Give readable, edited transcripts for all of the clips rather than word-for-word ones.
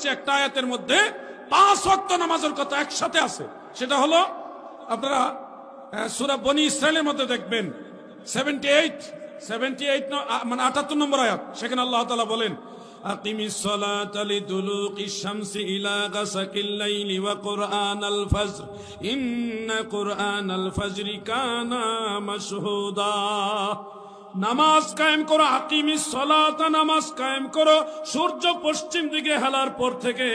আসছে একটা আয়াতের মধ্যে 5 ওয়াক্ত নামাজের কথা একসাথে আছে। সেটা হলো আপনারা সূরা বনী ইসরাইলের মধ্যে দেখবেন 78 মানে 78 নম্বর আয়াত। সেখানে আল্লাহ তাআলা বলেন, আকিমিস সালাতা লিদুলুকিশ শামসি ইলা গাসাকিল লাইলি ওয়া কুরআনাল ফজর ইন্না কুরআনাল ফজরি কানা মাশহুদা। নামাজ কায়েম করো, আকিমিস সালাতা, নামাজ কায়েম করো সূর্য পশ্চিম দিকে হেলার পর থেকে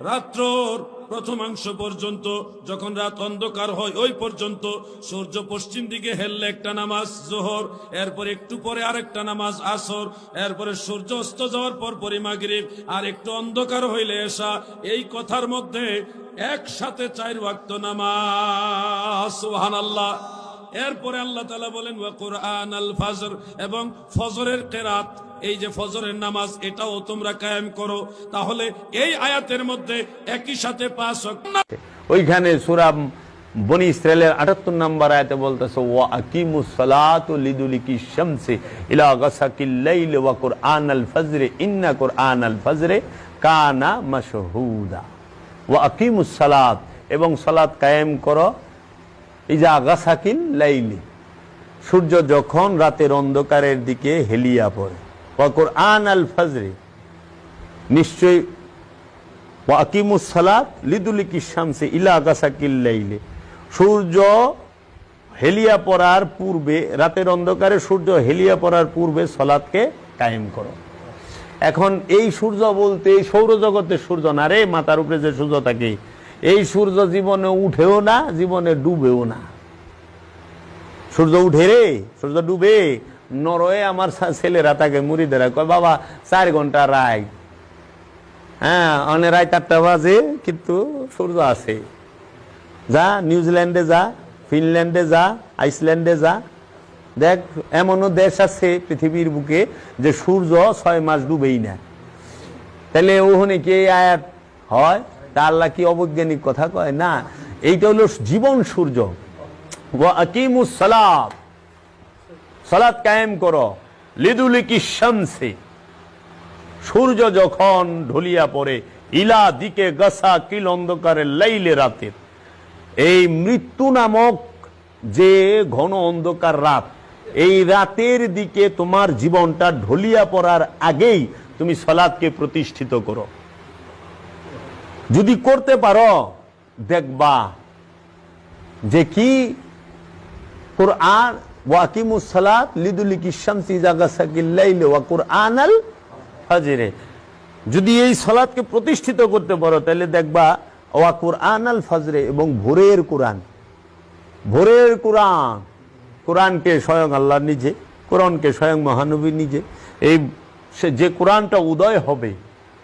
রাত্রর প্রথমাংশ পর্যন্ত, যখন রাত অন্ধকার হয় ওই পর্যন্ত। সূর্য পশ্চিম দিকে হেললে একটা নামাজ যোহর, এরপর একটু পরে আরেকটা নামাজ আসর, এরপরে সূর্য অস্ত যাওয়ার পর পরে মাগরিব, আর একটু অন্ধকার হইলে এশা। এই কথার মধ্যে একসাথে 4 ওয়াক্ত নামাজ। সুবহানাল্লাহ। এরপরে আল্লাহ তাআলা বলেন ওয়া কুরআনাল ফজর, এবং ফজরের কিরাত, এই যে ফজরের নামাজ এটাও তোমরা কায়েম করো। তাহলে এই আয়াতের মধ্যে একই সাথে 5 ওয়াক্ত। ওইখানে সূরা বনী ইসরাইলের 78 নম্বর আয়াতে বলতেছে ওয়া আকিমুস সালাতু লিদুলিকিশ শামসি ইলা গাসাকিল লাইলি ওয়া কুরআনাল ফজরি ইন্না কুরআনাল ফজরি কানা মাশহুদা। ওয়া আকিমুস সালাত, এবং সালাত কায়েম করো ইজা গাসাকিল লাইলি, সূর্য যখন রাতের অন্ধকারের দিকে হেলিয়া পড়ে। ওয়া কুরআনাল ফজরি, নিশ্চয় ওয়া আকিমুস সালাত লিদুলিকিশ শামসি ইলা গাসাকিল লাইলি, সূর্য হেলিয়া পড়ার পূর্বে, রাতের অন্ধকারে সূর্য হেলিয়া পড়ার পূর্বে সালাতকে কায়েম করো। এখন এই সূর্য বলতে এই সৌরজগতের সূর্য না রে, মাথার উপরে যে সূর্য থাকে, এই সূর্য জীবনে উঠেও না, জীবনে ডুবেও না। সূর্য উঠে রে, সূর্য ডুবে। নরওয়ে আমার ছেলেরা থাকে, মুরিদেরা কয় বাবা 4 ঘন্টা রায়, হ্যাঁ অনেক রায় 4টা বাজে কিন্তু সূর্য আছে। যা নিউজিল্যান্ডে যা, ফিনল্যান্ডে যা, আইসল্যান্ডে যা, দেখ এমনও দেশ আছে পৃথিবীর বুকে যে সূর্য 6 মাস ডুবেই না। তাহলে ওখানে কি আয়াত হয়? তা আল্লাহ কি অবৈজ্ঞানিক কথা কয়? না, এইটা হলো জীবন সূর্য। ওয়া আকিমুস সালাত, সালাত কায়েম করো লিদুলিকিশ শামসি, সূর্য যখন ঢলিয়া পড়ে, ইলা দিকে গাসাকিল, অন্ধকারে, লাইলে, রাতের, এই মৃত্যু নামক যে ঘন অন্ধকার রাত, এই রাতের দিকে তোমার জীবনটা ঢলিয়া পড়ার আগেই তুমি সালাতকে প্রতিষ্ঠিত করো। যদি করতে পারো দেখবা যে কি কুরআন ওয়া আকিমুস সালাত লিদুলিকিশ শামসি ইজা গাসাকিল লাইলি ওয়া কুরআনাল ফজরে, যদি এই সালাতকে প্রতিষ্ঠিত করতে পারো তাহলে দেখবা ওয়া কুরআনাল ফজরে, এবং ভোরের কোরআন, ভোরের কোরআন, কোরআনকে স্বয়ং আল্লাহ নিজে, কোরআনকে স্বয়ং মহানবী নিজে, এই যে কোরআনটা উদয় হবে,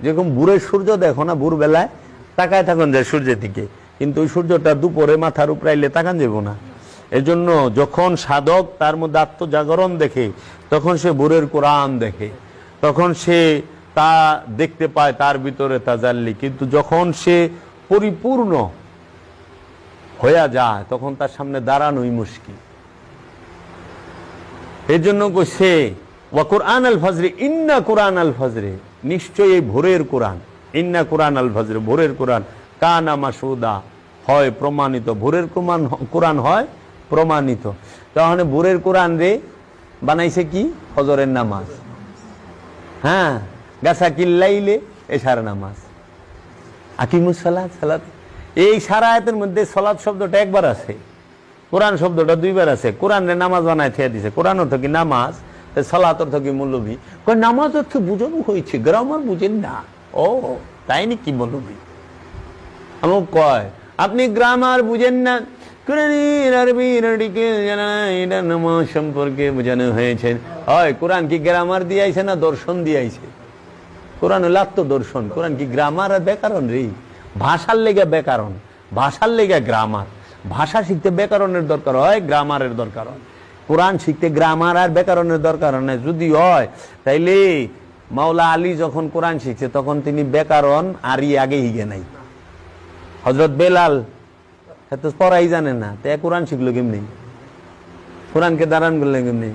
যেরকম ভোরের সূর্য দেখো না, ভোর বেলায় তাকায় থাকুন যায় সূর্যের দিকে, কিন্তু ওই সূর্যটা দুপুরে মাথার উপরে আইলে তাকান যাব না। এজন্য যখন সাধক তার মধ্যে আত্মজাগরণ দেখে, তখন সে ভোরের কোরআন দেখে, তখন সে তা দেখতে পায়, তার ভিতরে তাজাল্লি। কিন্তু যখন সে পরিপূর্ণ হয়ে যায় তখন তার সামনে দাঁড়ানোই মুশকিল। এই জন্য কইছে ওয়া কুরআনাল ফজরি ইন্না কুরআনাল ফজরি, নিশ্চয়ই এই ভোরের কোরআন, ইন্না কুরআনাল ফজরি, ভোরের কোরআন, কানা মাশহুদা, হয় প্রমাণিত। ভোরের কোরআন হয় প্রমাণিত। তাহলে ভোরের কোরআন রে বানাইছে কি? ফজরের নামাজ, হ্যাঁ, গাসাকিল লাইলে এশার নামাজ, আকিমুস সালাত, সালাত। এই সারা আয়াতের মধ্যে সালাত শব্দটা একবার আছে, কোরআন শব্দটা 2 বার আছে। কোরআন রে নামাজ বানায় থিয়া দিছে, কোরআন অর্থ কি নামাজ, সালাত অর্থ কি মৌলভী। কয় নামাজ অর্থ বুঝানো হয়েছে, গ্রামার বুঝেন না। ও তাই নাকি মৌলভী? আমার কয় আপনি গ্রামার বুঝেন না, কোরআনের আরবির আর্টিকেল জানা না, এটা নামাজ সম্পর্কে বোঝানো হয়েছে। হয় কোরআন কি গ্রামার দিয়ে আইছে না দর্শন দিয়ে আইছে? কোরআন হলো আত্মদর্শন। কোরআন কি গ্রামার আর ব্যাকরণ রে? ভাষার লেগে ব্যাকরণ, ভাষার লেগে গ্রামার। ভাষা শিখতে ব্যাকরণের দরকার হয়, গ্রামারের দরকার হয়। কোরআন শিখতে গ্রামার আর ব্যাকরণের দরকার হয়। যদি হয় তাইলে মাওলা আলী যখন কোরআন শিখছে তখন তিনি ব্যাকরণ আরই আগে হিগে নাই। হযরত বেলাল এত পড়াই জানে না, তে কোরআন শিখলো কেমনি? কোরআনকে দাঁড়ান করলেন কেমনি?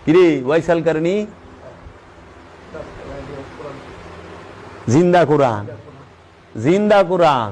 কিরে ওয়াইসাল কারণী জিন্দা কোরআন, জিন্দা কোরআন।